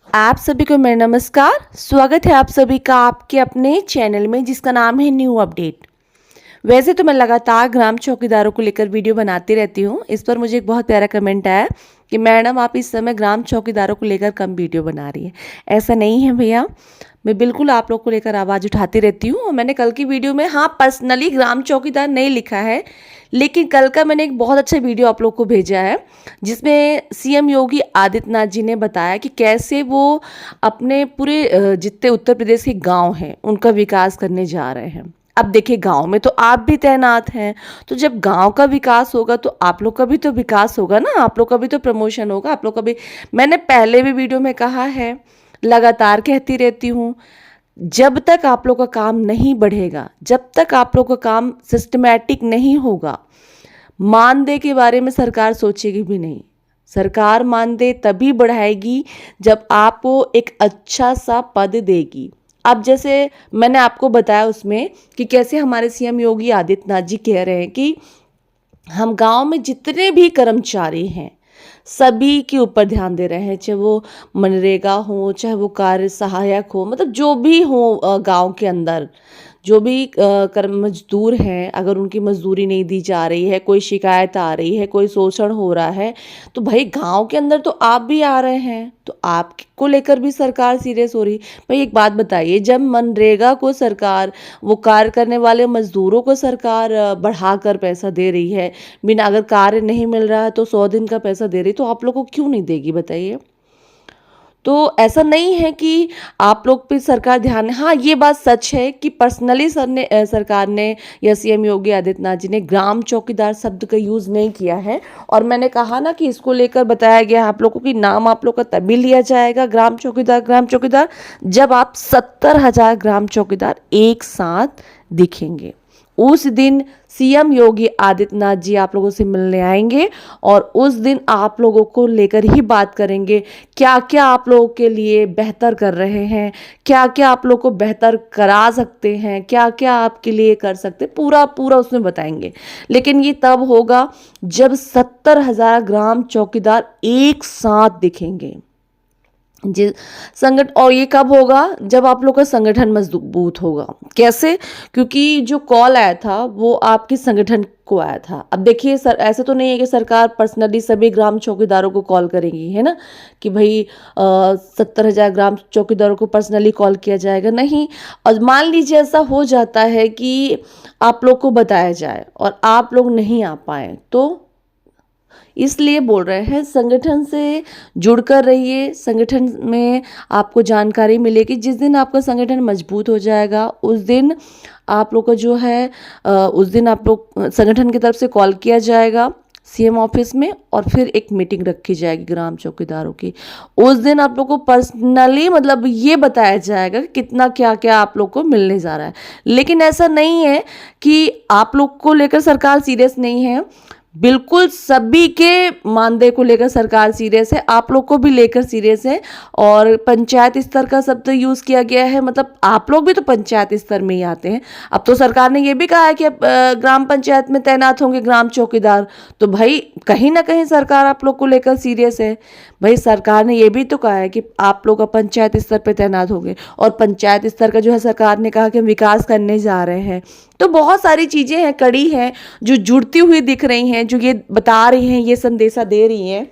आप सभी को मेरा नमस्कार। स्वागत है आप सभी का आपके अपने चैनल में जिसका नाम है न्यू अपडेट। वैसे तो मैं लगातार ग्राम चौकीदारों को लेकर वीडियो बनाती रहती हूँ। इस पर मुझे एक बहुत प्यारा कमेंट आया कि मैडम आप इस समय ग्राम चौकीदारों को लेकर कम वीडियो बना रही है। ऐसा नहीं है भैया, मैं बिल्कुल आप लोग को लेकर आवाज़ उठाती रहती हूँ। और मैंने कल की वीडियो में पर्सनली ग्राम चौकीदार नहीं लिखा है, लेकिन कल का मैंने एक बहुत अच्छा वीडियो आप लोग को भेजा है जिसमें सीएम योगी आदित्यनाथ जी ने बताया कि कैसे वो अपने पूरे जितने उत्तर प्रदेश के गांव हैं उनका विकास करने जा रहे हैं। अब देखिए, गांव में तो आप भी तैनात हैं, तो जब गांव का विकास होगा तो आप लोग का भी तो विकास होगा ना, आप लोग का भी तो प्रमोशन होगा, आप लोग का भी। मैंने पहले भी वीडियो में कहा है, लगातार कहती रहती हूँ, जब तक आप लोग का काम नहीं बढ़ेगा, जब तक आप लोग का काम सिस्टमैटिक नहीं होगा, मानदेय के बारे में सरकार सोचेगी भी नहीं। सरकार मानदेय तभी बढ़ाएगी जब आपको एक अच्छा सा पद देगी। अब जैसे मैंने आपको बताया उसमें कि कैसे हमारे सीएम योगी आदित्यनाथ जी कह रहे हैं कि हम गांव में जितने भी कर्मचारी हैं सभी के ऊपर ध्यान दे रहे हैं, चाहे वो मनरेगा हो, चाहे वो कार्य सहायक हो, मतलब जो भी हो, गांव के अंदर जो भी कर्म मजदूर हैं, अगर उनकी मजदूरी नहीं दी जा रही है, कोई शिकायत आ रही है, कोई शोषण हो रहा है, तो भाई गांव के अंदर तो आप भी आ रहे हैं, तो आपको लेकर भी सरकार सीरियस हो रही। भाई एक बात बताइए, जब मनरेगा को सरकार, वो कार्य करने वाले मजदूरों को सरकार बढ़ाकर पैसा दे रही है, बिना अगर कार्य नहीं मिल रहा है तो 100 दिन का पैसा दे रही, तो आप लोग को क्यों नहीं देगी बताइए। तो ऐसा नहीं है कि आप लोग पे सरकार ध्यान, हाँ ये बात सच है कि पर्सनली सरकार ने या सीएम योगी आदित्यनाथ जी ने ग्राम चौकीदार शब्द का यूज़ नहीं किया है। और मैंने कहा ना कि इसको लेकर बताया गया आप लोगों को कि नाम आप लोग का तभी लिया जाएगा ग्राम चौकीदार जब आप 70,000 ग्राम चौकीदार एक साथ दिखेंगे। उस दिन सीएम योगी आदित्यनाथ जी आप लोगों से मिलने आएंगे और उस दिन आप लोगों को लेकर ही बात करेंगे, क्या क्या आप लोगों के लिए बेहतर कर रहे हैं, क्या क्या आप लोग को बेहतर करा सकते हैं, क्या क्या आपके लिए कर सकते, पूरा पूरा उसमें बताएंगे। लेकिन ये तब होगा जब 70,000 ग्राम चौकीदार एक साथ दिखेंगे जी संगठन। और ये कब होगा? जब आप लोग का संगठन मजबूत होगा। कैसे? क्योंकि जो कॉल आया था वो आपके संगठन को आया था। अब देखिए सर, ऐसा तो नहीं है कि सरकार पर्सनली सभी ग्राम चौकीदारों को कॉल करेगी, है ना, कि भाई 70,000 ग्राम चौकीदारों को पर्सनली कॉल किया जाएगा, नहीं। और मान लीजिए ऐसा हो जाता है कि आप लोग को बताया जाए और आप लोग नहीं आ पाए, तो इसलिए बोल रहे हैं संगठन से जुड़कर रहिए। संगठन में आपको जानकारी मिलेगी। जिस दिन आपका संगठन मजबूत हो जाएगा उस दिन आप लोग को जो है उस दिन आप लोग संगठन की तरफ से कॉल किया जाएगा सीएम ऑफिस में और फिर एक मीटिंग रखी जाएगी ग्राम चौकीदारों की। उस दिन आप लोग को पर्सनली मतलब ये बताया जाएगा कि कितना क्या क्या आप लोग को मिलने जा रहा है। लेकिन ऐसा नहीं है कि आप लोग को लेकर सरकार सीरियस नहीं है, बिल्कुल सभी के मानदेय को लेकर सरकार सीरियस है, आप लोग को भी लेकर सीरियस है। और पंचायत स्तर का शब्द यूज़ किया गया है, मतलब आप लोग भी तो पंचायत स्तर में ही आते हैं। अब तो सरकार ने ये भी कहा है कि अब ग्राम पंचायत में तैनात होंगे ग्राम चौकीदार, तो भाई कहीं ना कहीं सरकार आप लोग को लेकर सीरियस है। भाई सरकार ने ये भी तो कहा है कि आप लोग अब पंचायत स्तर पर तैनात होंगे, और पंचायत स्तर का जो है सरकार ने कहा कि हम विकास करने जा रहे हैं। तो बहुत सारी चीज़ें हैं, कड़ी हैं, जो जुड़ती हुई दिख रही हैं, जो ये बता रही हैं, ये संदेशा दे रही हैं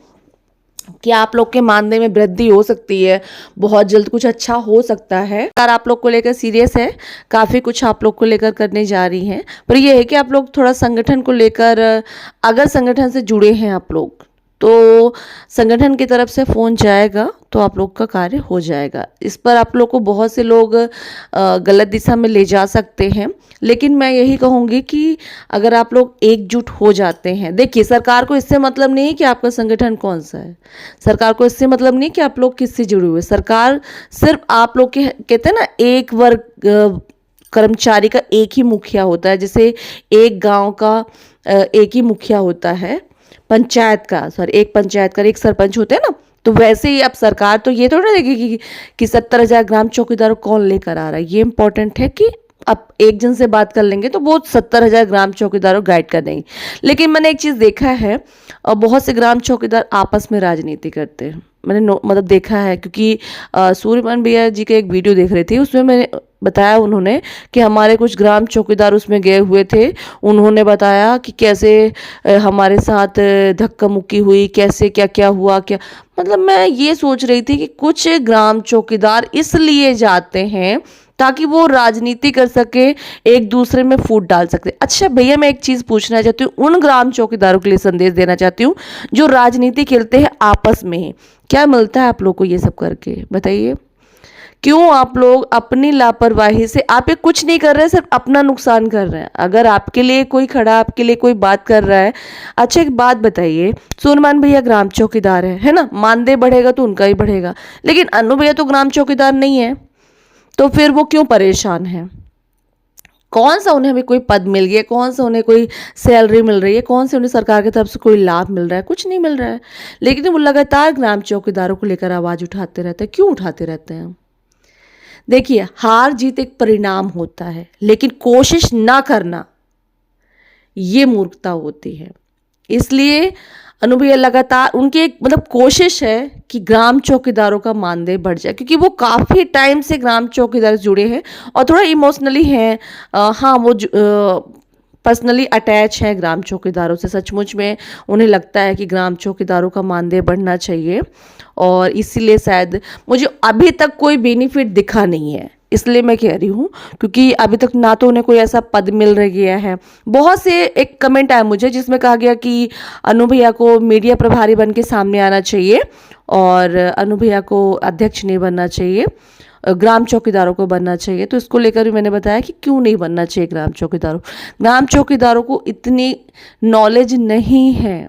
कि आप लोग के मानदेय में वृद्धि हो सकती है, बहुत जल्द कुछ अच्छा हो सकता है। सरकार आप लोग को लेकर सीरियस है, काफ़ी कुछ आप लोग को लेकर करने जा रही हैं। पर यह है कि आप लोग थोड़ा संगठन को लेकर, अगर संगठन से जुड़े हैं आप लोग, तो संगठन की तरफ से फ़ोन जाएगा तो आप लोग का कार्य हो जाएगा। इस पर आप लोग को बहुत से लोग गलत दिशा में ले जा सकते हैं, लेकिन मैं यही कहूँगी कि अगर आप लोग एकजुट हो जाते हैं, देखिए सरकार को इससे मतलब नहीं है कि आपका संगठन कौन सा है, सरकार को इससे मतलब नहीं कि आप लोग किससे जुड़े हुए। सरकार सिर्फ आप लोग के, कहते हैं ना, एक वर्ग कर्मचारी का एक ही मुखिया होता है। जैसे एक गांव का एक ही मुखिया होता है, पंचायत का, सॉरी, एक पंचायत का एक सरपंच होते हैं ना, तो वैसे ही अब सरकार तो ये थोड़ा देखेगी कि 70,000 ग्राम चौकीदार कौन लेकर आ रहा है। ये इंपॉर्टेंट है कि आप एक जन से बात कर लेंगे तो वो 70,000 ग्राम चौकीदारों गाइड कर देंगे। लेकिन मैंने एक चीज़ देखा है, बहुत से ग्राम चौकीदार आपस में राजनीति करते हैं। मैंने मतलब देखा है, क्योंकि सूर्यमान भैया जी का एक वीडियो देख रही थी, उसमें मैंने बताया उन्होंने कि हमारे कुछ ग्राम चौकीदार उसमें गए हुए थे। उन्होंने बताया कि कैसे हमारे साथ धक्का मुक्की हुई, कैसे क्या क्या हुआ क्या। मतलब मैं ये सोच रही थी कि कुछ ग्राम चौकीदार इसलिए जाते हैं ताकि वो राजनीति कर सके, एक दूसरे में फूट डाल सकते। अच्छा भैया, मैं एक चीज़ पूछना चाहती हूँ, उन ग्राम चौकीदारों के लिए संदेश देना चाहती हूँ जो राजनीति खेलते हैं आपस में ही। क्या मिलता है आप लोग को ये सब करके, बताइए? क्यों आप लोग अपनी लापरवाही से, आप ये कुछ नहीं कर रहे हैं, सिर्फ अपना नुकसान कर रहे हैं। अगर आपके लिए कोई खड़ा, आपके लिए कोई बात कर रहा है, अच्छा एक बात बताइए, सोनमान भैया ग्राम चौकीदार है ना, मानदेय बढ़ेगा तो उनका ही बढ़ेगा, लेकिन अनु भैया तो ग्राम चौकीदार नहीं है, तो फिर वो क्यों परेशान है? कौन सा उन्हें अभी कोई पद मिल गया, कौन सा उन्हें कोई सैलरी मिल रही है, कौन से उन्हें सरकार की तरफ से कोई लाभ मिल रहा है? कुछ नहीं मिल रहा है, लेकिन वो लगातार ग्राम चौकीदारों को लेकर आवाज उठाते रहते हैं। क्यों उठाते रहते हैं? देखिए, हार जीत एक परिणाम होता है, लेकिन कोशिश ना करना ये मूर्खता होती है। इसलिए अनुभव लगातार उनकी एक मतलब कोशिश है कि ग्राम चौकीदारों का मानदेय बढ़ जाए, क्योंकि वो काफ़ी टाइम से ग्राम चौकीदार जुड़े हैं और थोड़ा इमोशनली हैं। हाँ, वो पर्सनली अटैच है ग्राम चौकीदारों से। सचमुच में उन्हें लगता है कि ग्राम चौकीदारों का मानदेय बढ़ना चाहिए, और इसीलिए शायद मुझे अभी तक कोई बेनिफिट दिखा नहीं है, इसलिए मैं कह रही हूँ, क्योंकि अभी तक ना तो उन्हें कोई ऐसा पद मिल रह गया है। बहुत से एक कमेंट आया मुझे जिसमें कहा गया कि अनु भैया को मीडिया प्रभारी बन के सामने आना चाहिए और अनु भैया को अध्यक्ष नहीं बनना चाहिए, ग्राम चौकीदारों को बनना चाहिए। तो इसको लेकर भी मैंने बताया कि क्यों नहीं बनना चाहिए ग्राम चौकीदारों को इतनी नॉलेज नहीं है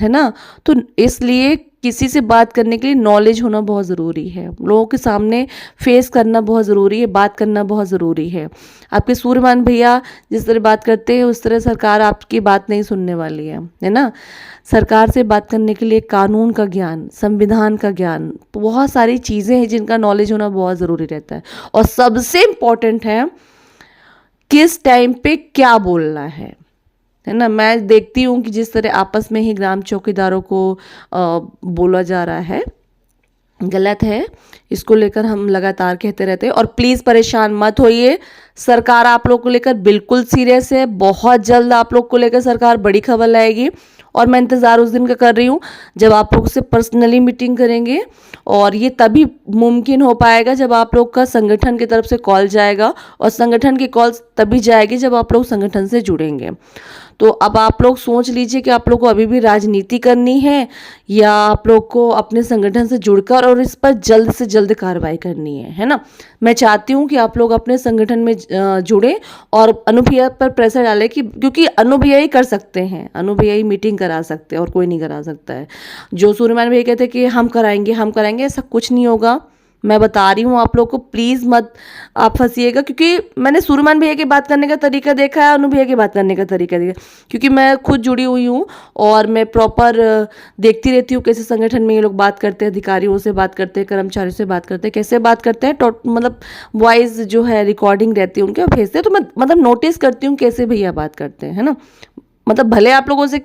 ना। तो इसलिए किसी से बात करने के लिए नॉलेज होना बहुत ज़रूरी है, लोगों के सामने फेस करना बहुत ज़रूरी है, बात करना बहुत ज़रूरी है। आपके सूर्यमान भैया जिस तरह बात करते हैं उस तरह सरकार आपकी बात नहीं सुनने वाली है ना। सरकार से बात करने के लिए कानून का ज्ञान, संविधान का ज्ञान, बहुत सारी चीज़ें हैं जिनका नॉलेज होना बहुत ज़रूरी रहता है। और सबसे इम्पॉर्टेंट है किस टाइम पे क्या बोलना है ना। मैं देखती हूँ कि जिस तरह आपस में ही ग्राम चौकीदारों को बोला जा रहा है, गलत है। इसको लेकर हम लगातार कहते रहते हैं, और प्लीज़ परेशान मत होइए, सरकार आप लोग को लेकर बिल्कुल सीरियस है। बहुत जल्द आप लोग को लेकर सरकार बड़ी खबर लाएगी, और मैं इंतज़ार उस दिन का कर रही हूँ जब आप लोग से पर्सनली मीटिंग करेंगे, और ये तभी मुमकिन हो पाएगा जब आप लोग का संगठन की तरफ से कॉल जाएगा, और संगठन की कॉल तभी जाएगी जब आप लोग संगठन से जुड़ेंगे। तो अब आप लोग सोच लीजिए कि आप लोग को अभी भी राजनीति करनी है या आप लोग को अपने संगठन से जुड़कर और इस पर जल्द से जल्द कार्रवाई करनी है ना। मैं चाहती हूँ कि आप लोग अपने संगठन में जुड़े और अनु भैया पर प्रेशर डालें, कि क्योंकि अनु भैया ही कर सकते हैं, अनु भैया ही मीटिंग करा सकते हैं और कोई नहीं करा सकता है। जो सूर्यमान भैया कहते हैं कि हम कराएंगे, ऐसा कुछ नहीं होगा। मैं बता रही हूँ आप लोग को, प्लीज़ मत आप फंसिएगा, क्योंकि मैंने सूर्यमान भैया की बात करने का तरीका देखा है, अनु भैया की बात करने का तरीका देखा, क्योंकि मैं खुद जुड़ी हुई हूँ और मैं प्रॉपर देखती रहती हूँ कैसे संगठन में ये लोग बात करते हैं, अधिकारियों से बात करते हैं, कर्मचारियों से बात करते हैं, कैसे बात करते हैं, मतलब वॉइस जो है रिकॉर्डिंग रहती है उनके भेजते हैं। तो मैं मतलब नोटिस करती हूँ कैसे भैया बात करते हैं, है ना। मतलब भले आप लोगों से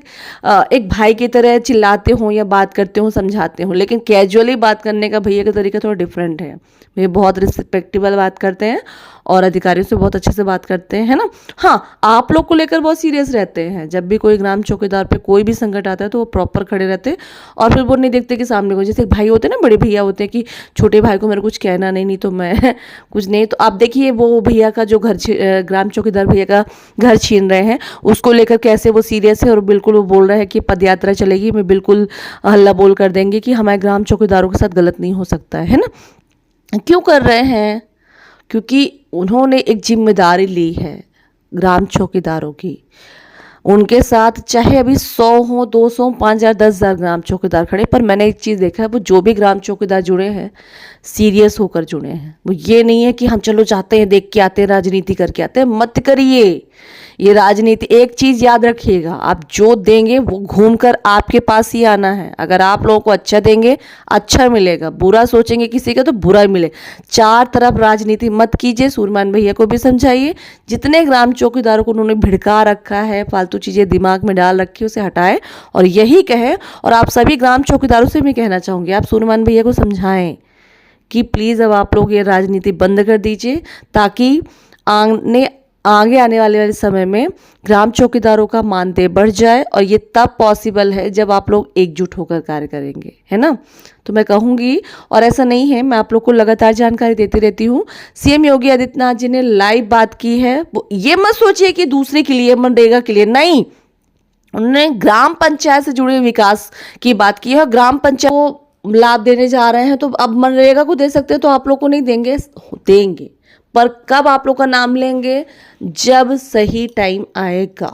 एक भाई की तरह चिल्लाते हो या बात करते हो, समझाते हो, लेकिन कैजुअली बात करने का भैया का तरीका थोड़ा डिफरेंट है। भैया बहुत रिस्पेक्टेबल बात करते हैं और अधिकारियों से बहुत अच्छे से बात करते हैं, है ना। हाँ, आप लोग को लेकर बहुत सीरियस रहते हैं। जब भी कोई ग्राम चौकीदार पे कोई भी संकट आता है तो वो प्रॉपर खड़े रहते हैं, और फिर वो नहीं देखते कि सामने को, जैसे भाई होते हैं ना, बड़े भैया होते हैं कि छोटे भाई को मेरे कुछ कहना नहीं तो मैं कुछ नहीं। तो आप देखिए वो भैया का जो ग्राम चौकीदार भैया का घर छीन रहे हैं, उसको लेकर कैसे वो सीरियस है, और बिल्कुल वो बोल रहे हैं कि पदयात्रा चलेगी, मैं बिल्कुल हल्ला बोल कर देंगे कि हमारे ग्राम चौकीदारों के साथ गलत नहीं हो सकता है ना। क्यों कर रहे हैं? क्योंकि उन्होंने एक जिम्मेदारी ली है ग्राम चौकीदारों की। उनके साथ चाहे अभी 100 हो, 200, 5,000, 10,000 ग्राम चौकीदार खड़े, पर मैंने एक चीज़ देखा है, वो जो भी ग्राम चौकीदार जुड़े हैं सीरियस होकर जुड़े हैं। वो ये नहीं है कि हम चलो जाते हैं, देख के आते हैं, राजनीति करके आते हैं। मत करिए ये राजनीति। एक चीज़ याद रखिएगा, आप जो देंगे वो घूम कर आपके पास ही आना है। अगर आप लोगों को अच्छा देंगे अच्छा मिलेगा, बुरा सोचेंगे किसी का तो बुरा ही मिले। चार तरफ राजनीति मत कीजिए। सूरमान भैया को भी समझाइए, जितने ग्राम चौकीदारों को उन्होंने भिड़का रखा है, फालतू चीज़ें दिमाग में डाल रखी, उसे हटाएं और यही कहें। और आप सभी ग्राम चौकीदारों से भी कहना चाहूँगी, आप सूरमान भैया को समझाएं कि प्लीज़ अब आप लोग ये राजनीति बंद कर दीजिए, ताकि आगे आने वाले समय में ग्राम चौकीदारों का मानदेय बढ़ जाए। और ये तब पॉसिबल है जब आप लोग एकजुट होकर कार्य करेंगे, है ना। तो मैं कहूँगी, और ऐसा नहीं है, मैं आप लोग को लगातार जानकारी देती रहती हूँ। सीएम योगी आदित्यनाथ जी ने लाइव बात की है। वो ये मत सोचिए कि दूसरे के लिए, मनरेगा के लिए, नहीं। उन्होंने ग्राम पंचायत से जुड़े विकास की बात की है। ग्राम पंचायत को लाभ देने जा रहे हैं, तो अब मनरेगा को दे सकते हैं, तो आप लोग को नहीं देंगे? देंगे, पर कब आप लोग का नाम लेंगे? जब सही टाइम आएगा।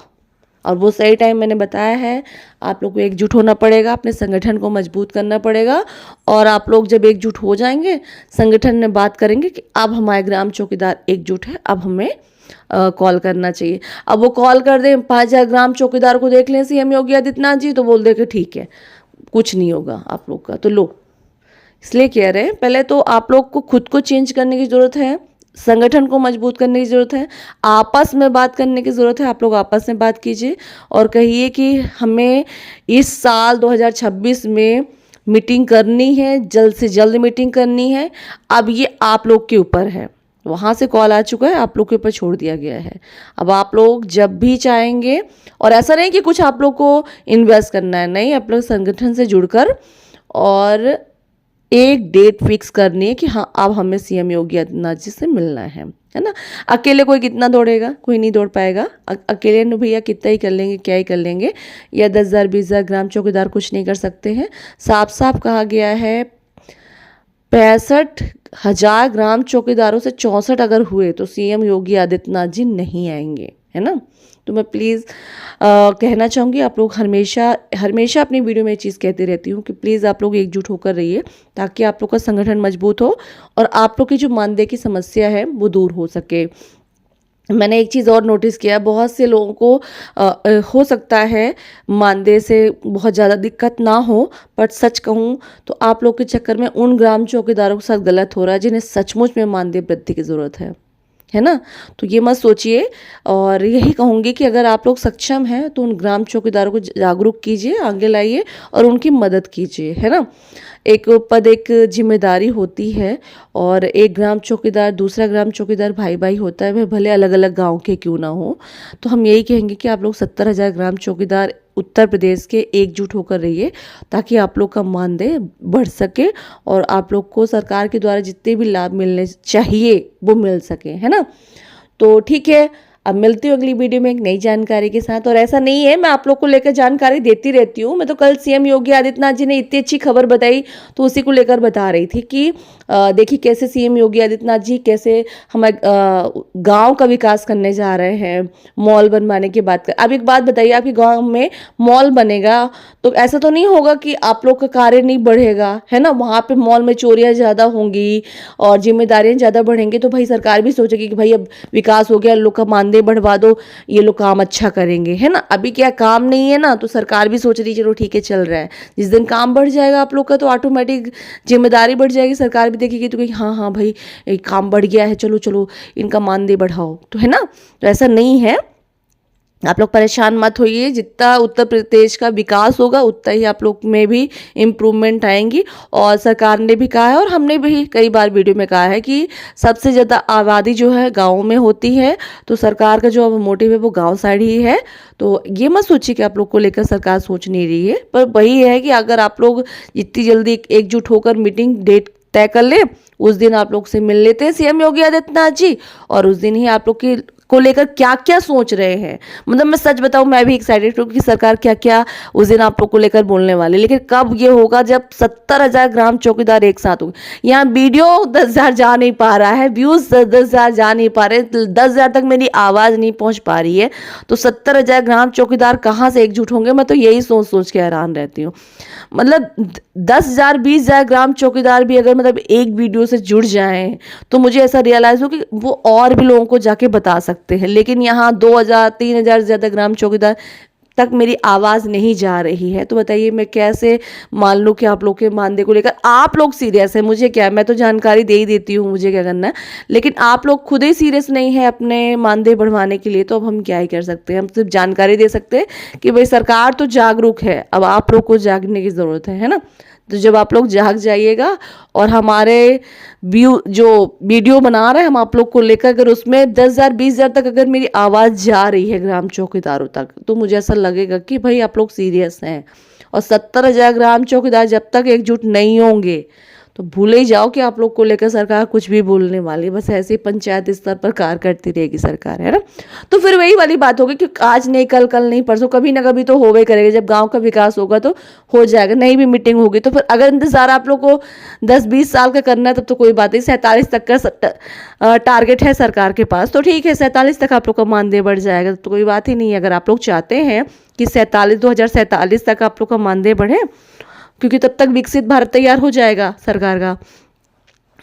और वो सही टाइम मैंने बताया है। आप लोग को एकजुट होना पड़ेगा, अपने संगठन को मजबूत करना पड़ेगा। और आप लोग जब एकजुट हो जाएंगे, संगठन में बात करेंगे कि अब हमारे ग्राम चौकीदार एकजुट है, अब हमें कॉल करना चाहिए। अब वो कॉल कर दें, 5,000 ग्राम चौकीदार को देख लें सीएम योगी आदित्यनाथ जी, तो बोल दे कि ठीक है, कुछ नहीं होगा आप लोग का। तो लो, इसलिए कह रहे हैं, पहले तो आप लोग को खुद को चेंज करने की ज़रूरत है, संगठन को मजबूत करने की ज़रूरत है, आपस में बात करने की ज़रूरत है। आप लोग आपस में बात कीजिए और कहिए कि हमें इस साल 2026 में मीटिंग करनी है, जल्द से जल्द मीटिंग करनी है। अब ये आप लोग के ऊपर है। वहाँ से कॉल आ चुका है, आप लोग के ऊपर छोड़ दिया गया है। अब आप लोग जब भी चाहेंगे, और ऐसा नहीं कि कुछ आप लोग को इन्वेस्ट करना है, नहीं, आप लोग संगठन से जुड़कर और एक डेट फिक्स करनी है कि हाँ अब हमें सीएम योगी आदित्यनाथ जी से मिलना है ना। अकेले कोई कितना दौड़ेगा? कोई नहीं दौड़ पाएगा। अकेले न भैया कितना ही कर लेंगे, क्या ही कर लेंगे, या 10,000 20,000 ग्राम चौकीदार कुछ नहीं कर सकते हैं। साफ साफ कहा गया है, 65,000 ग्राम चौकीदारों से 64 अगर हुए तो सीएम योगी आदित्यनाथ जी नहीं आएंगे, है ना। तो मैं प्लीज़ कहना चाहूँगी, आप लोग हमेशा हमेशा अपनी वीडियो में ये चीज़ कहती रहती हूँ कि प्लीज़ आप लोग एकजुट होकर रहिए, ताकि आप लोग का संगठन मजबूत हो और आप लोग की जो मानदेय की समस्या है वो दूर हो सके। मैंने एक चीज़ और नोटिस किया, बहुत से लोगों को हो सकता है मानदेय से बहुत ज़्यादा दिक्कत ना हो, पर सच कहूँ तो आप लोग के चक्कर में उन ग्राम चौकीदारों के साथ गलत हो रहा है जिन्हें सचमुच में मानदेय वृद्धि की ज़रूरत है ना। तो ये मत सोचिए, और यही कहूँगी कि अगर आप लोग सक्षम हैं तो उन ग्राम चौकीदारों को जागरूक कीजिए, आगे लाइए और उनकी मदद कीजिए, है ना। एक पद एक जिम्मेदारी होती है, और एक ग्राम चौकीदार दूसरा ग्राम चौकीदार भाई भाई होता है, वह भले अलग अलग गांव के क्यों ना हो। तो हम यही कहेंगे कि आप लोग 70,000 ग्राम चौकीदार उत्तर प्रदेश के एकजुट होकर रहिए, ताकि आप लोग का मानदेय बढ़ सके और आप लोग को सरकार के द्वारा जितने भी लाभ मिलने चाहिए वो मिल सके, है ना। तो ठीक है, अब मिलती हूँ अगली वीडियो में एक नई जानकारी के साथ। और ऐसा नहीं है, मैं आप लोग को लेकर जानकारी देती रहती हूँ। मैं तो कल सीएम योगी आदित्यनाथ जी ने इतनी अच्छी खबर बताई, तो उसी को लेकर बता रही थी कि देखिए कैसे सीएम योगी आदित्यनाथ जी कैसे हमारे गांव का विकास करने जा रहे हैं, मॉल बनवाने की बात कर। अब एक बात बताइए, आपके गांव में मॉल बनेगा तो ऐसा तो नहीं होगा कि आप लोग का कार्य नहीं बढ़ेगा, है ना। वहाँ पे मॉल में चोरियाँ ज़्यादा होंगी और जिम्मेदारियाँ ज़्यादा बढ़ेंगी, तो भाई सरकार भी सोचेगी कि भाई अब विकास हो गया, लोग का मानदेय बढ़वा दो, ये लोग काम अच्छा करेंगे, है ना। अभी क्या काम नहीं है ना, तो सरकार भी सोच रही है चलो ठीक है चल रहा है। जिस दिन काम बढ़ जाएगा आप लोग का, तो ऑटोमेटिक जिम्मेदारी बढ़ जाएगी, सरकार भी देखेगी तो कहीं हाँ हाँ भाई काम बढ़ गया है, चलो चलो इनका मानदेय बढ़ाओ, तो है ना। तो ऐसा नहीं है, आप लोग परेशान मत होइए। जितना उत्तर प्रदेश का विकास होगा उतना ही आप लोग में भी इम्प्रूवमेंट आएंगी। और सरकार ने भी कहा है और हमने भी कई बार वीडियो में कहा है कि सबसे ज़्यादा आबादी जो है गाँव में होती है, तो सरकार का जो अब मोटिव है वो गाँव साइड ही है। तो ये मत सोचिए कि आप लोग को लेकर सरकार सोच नहीं रही है, पर वही है कि अगर आप लोग जितनी जल्दी एकजुट होकर मीटिंग डेट तय कर ले, उस दिन आप लोग से मिल लेते हैं सीएम योगी आदित्यनाथ जी, और उस दिन ही आप लोग की को लेकर क्या क्या सोच रहे हैं। मतलब मैं सच बताऊं, मैं भी एक्साइटेड हूँ कि सरकार क्या क्या उस दिन आप लोग को लेकर बोलने वाली। लेकिन कब ये होगा जब 70,000 ग्राम चौकीदार एक साथ होंगे। यहाँ वीडियो 10,000 जा नहीं पा रहा है, व्यूज 10,000 जा नहीं पा रहे, 10,000 तक मेरी आवाज नहीं पहुंच पा रही है, तो 70,000 ग्राम चौकीदार कहाँ से एकजुट होंगे। मैं तो यही सोच सोच के हैरान रहती हूँ। मतलब 10,000 20,000 ग्राम चौकीदार भी अगर मतलब एक वीडियो से जुड़ जाएं तो मुझे ऐसा रियलाइज हो कि वो और भी लोगों को जाके बता सकते हैं। लेकिन यहाँ 2,000 3,000 से ज़्यादा ग्राम चौकीदार तक मेरी आवाज़ नहीं जा रही है। तो बताइए मैं कैसे मान लूँ कि आप लोग के मानदेय को लेकर आप लोग सीरियस है। मुझे क्या, मैं तो जानकारी दे ही देती हूँ, मुझे क्या करना है। लेकिन आप लोग खुद ही सीरियस नहीं है अपने मानदेय बढ़वाने के लिए, तो अब हम क्या ही कर सकते हैं। हम सिर्फ जानकारी दे सकते हैं कि भाई सरकार तो जागरूक है, अब आप लोग को जागने की ज़रूरत है ना। तो जब आप लोग जाग जाइएगा और हमारे व्यू जो वीडियो बना रहे हैं हम आप लोग को लेकर, अगर उसमें 10,000 20,000 तक अगर मेरी आवाज़ जा रही है ग्राम चौकीदारों तक, तो मुझे ऐसा लगेगा कि भाई आप लोग सीरियस हैं। और 70,000 ग्राम चौकीदार जब तक एकजुट नहीं होंगे तो भूल ही जाओ कि आप लोग को लेकर सरकार कुछ भी बोलने वाली। बस ऐसे ही पंचायत स्तर पर कार्य करती रहेगी सरकार, है ना। तो फिर वही वाली बात होगी कि आज नहीं कल, कल नहीं परसों, कभी ना कभी तो होवे करेगा। जब गांव का विकास होगा तो हो जाएगा, नहीं भी मीटिंग होगी तो फिर अगर इंतजार आप लोग को 10-20 साल का करना है तब तो कोई बात नहीं। 47 तक का टारगेट है सरकार के पास, तो ठीक है 47 तक आप लोग का मानदेय बढ़ जाएगा, तो कोई बात ही नहीं है। अगर आप लोग चाहते हैं कि 2047 तक आप लोग का मानदेय बढ़े, क्योंकि तब तक विकसित भारत तैयार हो जाएगा सरकार का,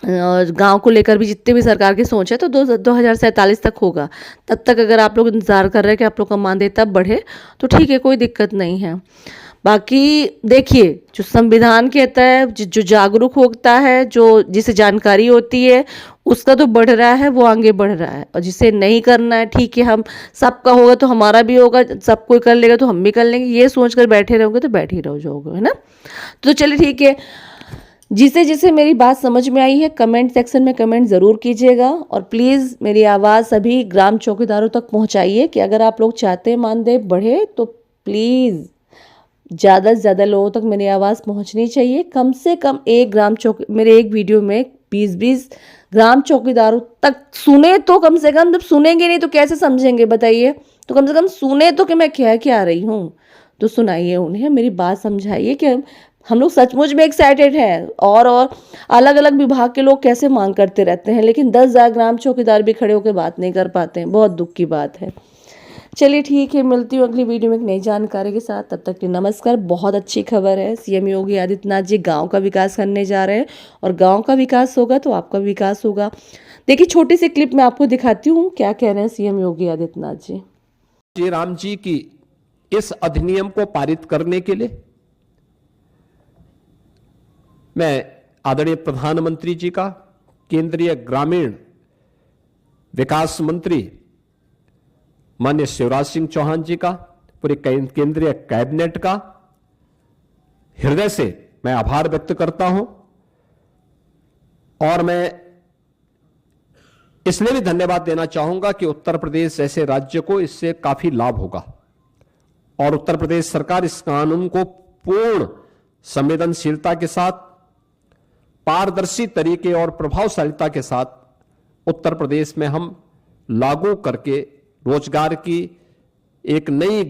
और गांव को लेकर भी जितने भी सरकार की सोच है तो 2047 तक होगा। तब तक अगर आप लोग इंतजार कर रहे हैं कि आप लोग का मानदेय तब बढ़े तो ठीक है, कोई दिक्कत नहीं है। बाकी देखिए, जो संविधान कहता है, जो जागरूक होता है, जो जिसे जानकारी होती है, उसका तो बढ़ रहा है, वो आगे बढ़ रहा है। और जिसे नहीं करना है, ठीक है, हम सबका होगा तो हमारा भी होगा, सब कोई कर लेगा तो हम भी कर लेंगे, ये सोचकर बैठे रहोगे तो बैठे ही रहो जाओगे, है ना। तो चलिए ठीक है, जिसे जिसे मेरी बात समझ में आई है कमेंट सेक्शन में कमेंट ज़रूर कीजिएगा। और प्लीज़ मेरी आवाज़ सभी ग्राम चौकीदारों तक पहुंचाइए कि अगर आप लोग चाहते हैं मानदेय बढ़े तो प्लीज़ ज़्यादा से ज़्यादा लोगों तक मेरी आवाज़ पहुंचनी चाहिए। कम से कम एक ग्राम मेरे एक वीडियो में 20-20 ग्राम चौकीदारों तक सुने तो कम से कम। जब सुनेंगे नहीं तो कैसे समझेंगे बताइए। तो कम से कम सुने तो कि मैं कह क्या रही हूँ, तो सुनाइए उन्हें, मेरी बात समझाइए कि हम लोग सचमुच में एक्साइटेड हैं। और अलग अलग विभाग के लोग कैसे मांग करते रहते हैं, लेकिन 10,000 ग्राम चौकीदार भी खड़े होकर बात नहीं कर पाते हैं। बहुत दुख की बात है। चलिए ठीक है, मिलती हूँ अगली वीडियो में एक नई जानकारी के साथ। तब तक के नमस्कार। बहुत अच्छी खबर है, सीएम योगी आदित्यनाथ जी गांव का विकास करने जा रहे हैं, और गांव का विकास होगा तो आपका विकास होगा। देखिए छोटी सी क्लिप में आपको दिखाती हूँ क्या कह रहे हैं सीएम योगी आदित्यनाथ जी। श्री राम जी की इस अधिनियम को पारित करने के लिए मैं आदरणीय प्रधानमंत्री जी का, केंद्रीय ग्रामीण विकास मंत्री माननीय शिवराज सिंह चौहान जी का, पूरे केंद्रीय कैबिनेट का हृदय से मैं आभार व्यक्त करता हूं। और मैं इसलिए भी धन्यवाद देना चाहूंगा कि उत्तर प्रदेश जैसे राज्य को इससे काफी लाभ होगा, और उत्तर प्रदेश सरकार इस कानून को पूर्ण संवेदनशीलता के साथ, पारदर्शी तरीके और प्रभावशीलता के साथ उत्तर प्रदेश में हम लागू करके रोजगार की एक नई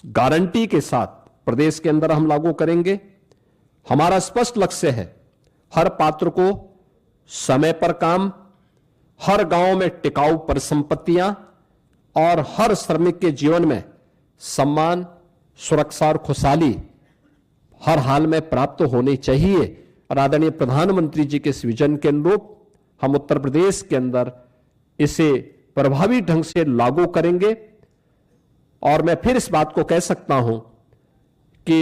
गारंटी के साथ प्रदेश के अंदर हम लागू करेंगे। हमारा स्पष्ट लक्ष्य है हर पात्र को समय पर काम, हर गांव में टिकाऊ परिसंपत्तियां, और हर श्रमिक के जीवन में सम्मान, सुरक्षा और खुशहाली हर हाल में प्राप्त होनी चाहिए। और आदरणीय प्रधानमंत्री जी के इस विजन के अनुरूप हम उत्तर प्रदेश के अंदर इसे प्रभावी ढंग से लागू करेंगे। और मैं फिर इस बात को कह सकता हूं कि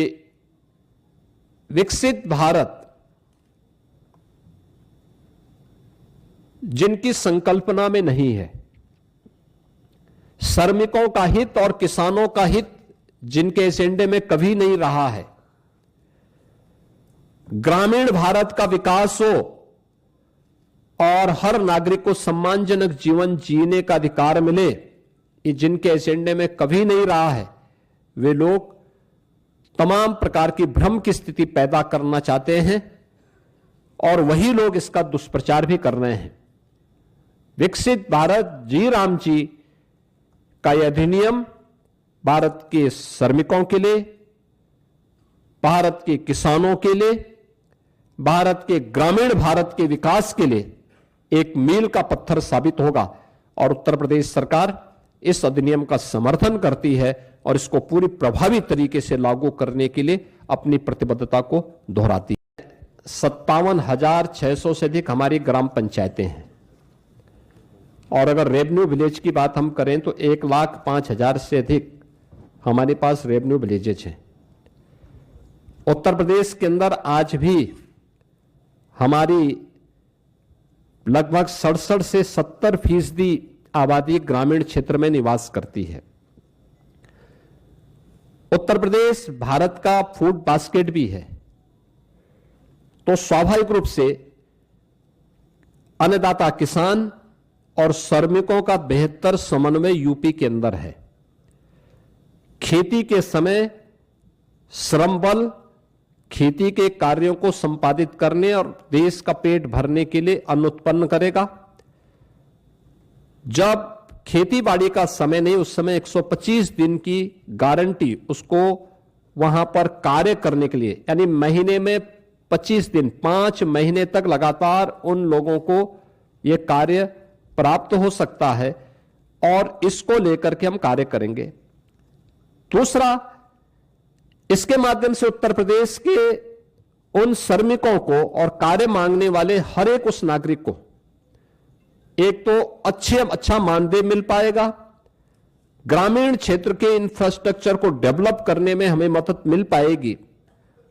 विकसित भारत जिनकी संकल्पना में नहीं है, श्रमिकों का हित और किसानों का हित जिनके एजेंडे में कभी नहीं रहा है, ग्रामीण भारत का विकास हो और हर नागरिक को सम्मानजनक जीवन जीने का अधिकार मिले, ये जिनके एजेंडे में कभी नहीं रहा है, वे लोग तमाम प्रकार की भ्रम की स्थिति पैदा करना चाहते हैं, और वही लोग इसका दुष्प्रचार भी कर रहे हैं। विकसित भारत जी राम जी का यह अधिनियम भारत के श्रमिकों के लिए, भारत के किसानों के लिए, भारत के ग्रामीण भारत के विकास के लिए एक मील का पत्थर साबित होगा। और उत्तर प्रदेश सरकार इस अधिनियम का समर्थन करती है और इसको पूरी प्रभावी तरीके से लागू करने के लिए अपनी प्रतिबद्धता को दोहराती है। 57,600 से अधिक हमारी ग्राम पंचायतें हैं और अगर रेवेन्यू विलेज की बात हम करें तो 1,05,000 से अधिक हमारे पास रेवेन्यू विलेजेज हैं। उत्तर प्रदेश के अंदर आज भी हमारी लगभग 67 से 70% आबादी ग्रामीण क्षेत्र में निवास करती है। उत्तर प्रदेश भारत का फूड बास्केट भी है, तो स्वाभाविक रूप से अन्नदाता किसान और श्रमिकों का बेहतर समन्वय यूपी के अंदर है। खेती के समय श्रम बल खेती के कार्यों को संपादित करने और देश का पेट भरने के लिए अन्न उत्पन्न करेगा। जब खेती बाड़ी का समय नहीं, उस समय 125 दिन की गारंटी उसको वहां पर कार्य करने के लिए, यानी महीने में 25 दिन 5 महीने तक लगातार उन लोगों को यह कार्य प्राप्त हो सकता है और इसको लेकर के हम कार्य करेंगे। दूसरा, इसके माध्यम से उत्तर प्रदेश के उन श्रमिकों को और कार्य मांगने वाले हर एक उस नागरिक को एक तो अच्छा मानदेय मिल पाएगा, ग्रामीण क्षेत्र के इंफ्रास्ट्रक्चर को डेवलप करने में हमें मदद मिल पाएगी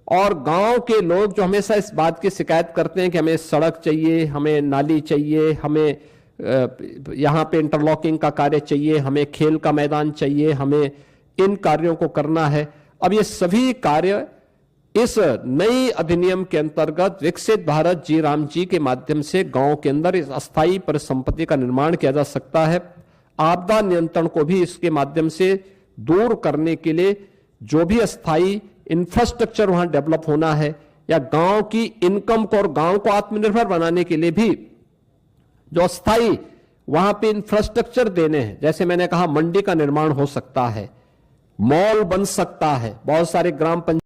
और गांव के लोग जो हमेशा इस बात की शिकायत करते हैं कि हमें सड़क चाहिए, हमें नाली चाहिए, हमें यहां पे इंटरलॉकिंग का कार्य चाहिए, हमें खेल का मैदान चाहिए, हमें इन कार्यों को करना है। अब ये सभी कार्य इस नई अधिनियम के अंतर्गत विकसित भारत जी राम जी के माध्यम से गांव के अंदर इस अस्थायी परिसंपत्ति का निर्माण किया जा सकता है। आपदा नियंत्रण को भी इसके माध्यम से दूर करने के लिए जो भी अस्थायी इंफ्रास्ट्रक्चर वहां डेवलप होना है या गांव की इनकम को और गांव को आत्मनिर्भर बनाने के लिए भी जो अस्थायी वहां पे इंफ्रास्ट्रक्चर देने हैं, जैसे मैंने कहा मंडी का निर्माण हो सकता है, मॉल बन सकता है, बहुत सारे ग्राम पंचायत